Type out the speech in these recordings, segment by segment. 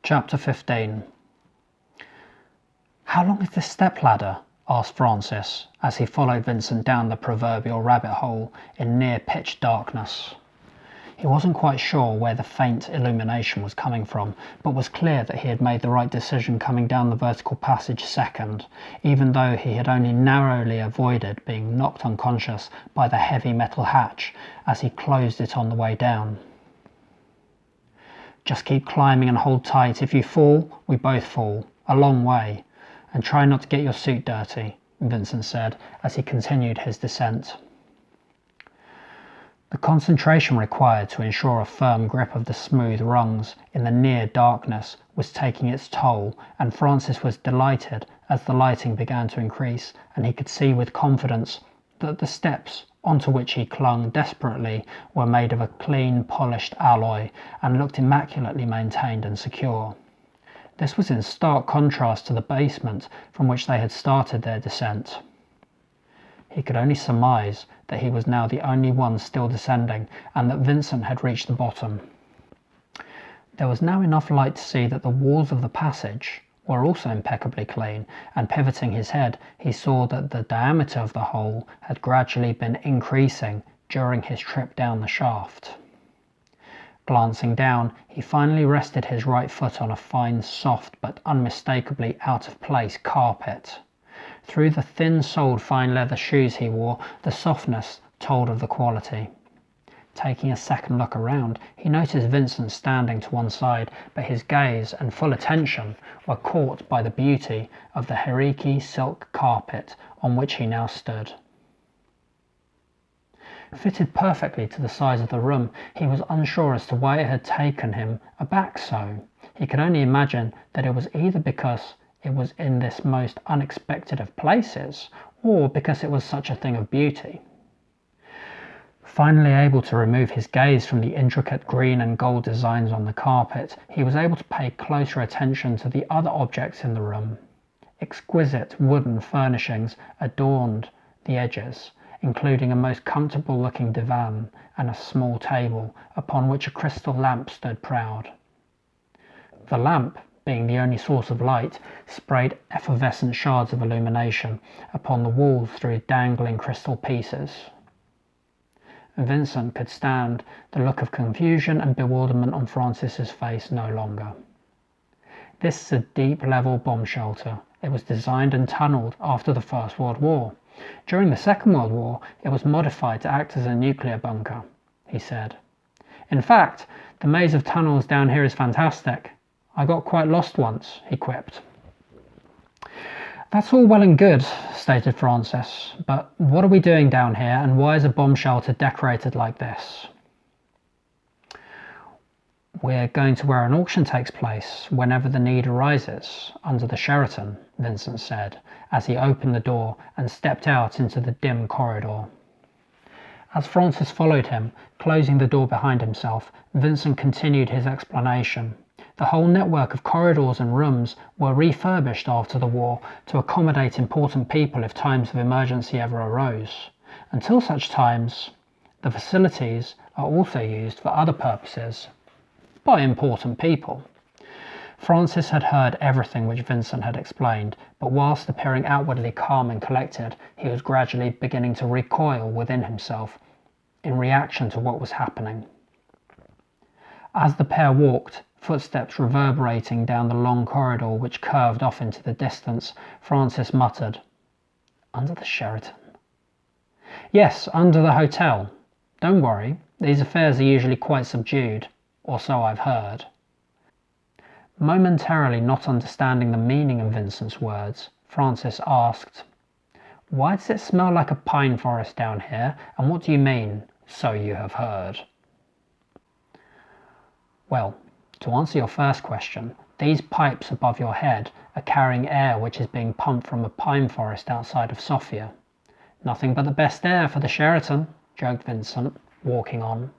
Chapter 15. "How long is this stepladder?" asked Francis, as he followed Vincent down the proverbial rabbit hole in near pitch darkness. He wasn't quite sure where the faint illumination was coming from, but was clear that he had made the right decision coming down the vertical passage second, even though he had only narrowly avoided being knocked unconscious by the heavy metal hatch as he closed it on the way down. "Just keep climbing and hold tight. If you fall, we both fall. A long way. And try not to get your suit dirty," Vincent said as he continued his descent. The concentration required to ensure a firm grip of the smooth rungs in the near darkness was taking its toll, and Francis was delighted as the lighting began to increase and he could see with confidence that the steps onto which he clung desperately were made of a clean, polished alloy and looked immaculately maintained and secure. This was in stark contrast to the basement from which they had started their descent. He could only surmise that he was now the only one still descending and that Vincent had reached the bottom. There was now enough light to see that the walls of the passage were also impeccably clean, and pivoting his head he saw that the diameter of the hole had gradually been increasing during his trip down the shaft. Glancing down, he finally rested his right foot on a fine, soft but unmistakably out of place carpet. Through the thin-soled fine leather shoes he wore, the softness told of the quality. Taking a second look around, he noticed Vincent standing to one side, but his gaze and full attention were caught by the beauty of the Heriki silk carpet on which he now stood. Fitted perfectly to the size of the room, he was unsure as to why it had taken him aback so. He could only imagine that it was either because it was in this most unexpected of places, or because it was such a thing of beauty. Finally able to remove his gaze from the intricate green and gold designs on the carpet, he was able to pay closer attention to the other objects in the room. Exquisite wooden furnishings adorned the edges, including a most comfortable looking divan and a small table upon which a crystal lamp stood proud. The lamp, being the only source of light, sprayed effervescent shards of illumination upon the walls through dangling crystal pieces. Vincent could stand the look of confusion and bewilderment on Francis's face no longer. This is a deep-level bomb shelter. It was designed and tunnelled after the First World War. During the Second World War, it was modified to act as a nuclear bunker, he said. "In fact, the maze of tunnels down here is fantastic. I got quite lost once," he quipped. "That's all well and good," stated Francis, "but what are we doing down here, and why is a bomb shelter decorated like this?" "We're going to where an auction takes place whenever the need arises, under the Sheraton," Vincent said, as he opened the door and stepped out into the dim corridor. As Francis followed him, closing the door behind himself, Vincent continued his explanation. The whole network of corridors and rooms were refurbished after the war to accommodate important people if times of emergency ever arose. Until such times, the facilities are also used for other purposes by important people. Francis had heard everything which Vincent had explained, but whilst appearing outwardly calm and collected, he was gradually beginning to recoil within himself in reaction to what was happening. As the pair walked, footsteps reverberating down the long corridor which curved off into the distance, Francis muttered, "Under the Sheraton?" "Yes, under the hotel. Don't worry, these affairs are usually quite subdued, or so I've heard." Momentarily not understanding the meaning of Vincent's words, Francis asked, "Why does it smell like a pine forest down here, and what do you mean, so you have heard?" "Well, to answer your first question, these pipes above your head are carrying air which is being pumped from a pine forest outside of Sofia. Nothing but the best air for the Sheraton," joked Vincent, walking on.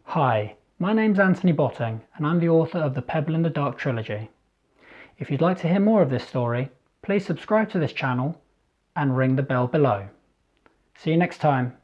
"Hi, my name's Antony Botting, and I'm the author of the Pebble in the Dark trilogy. If you'd like to hear more of this story, please subscribe to this channel and ring the bell below. See you next time.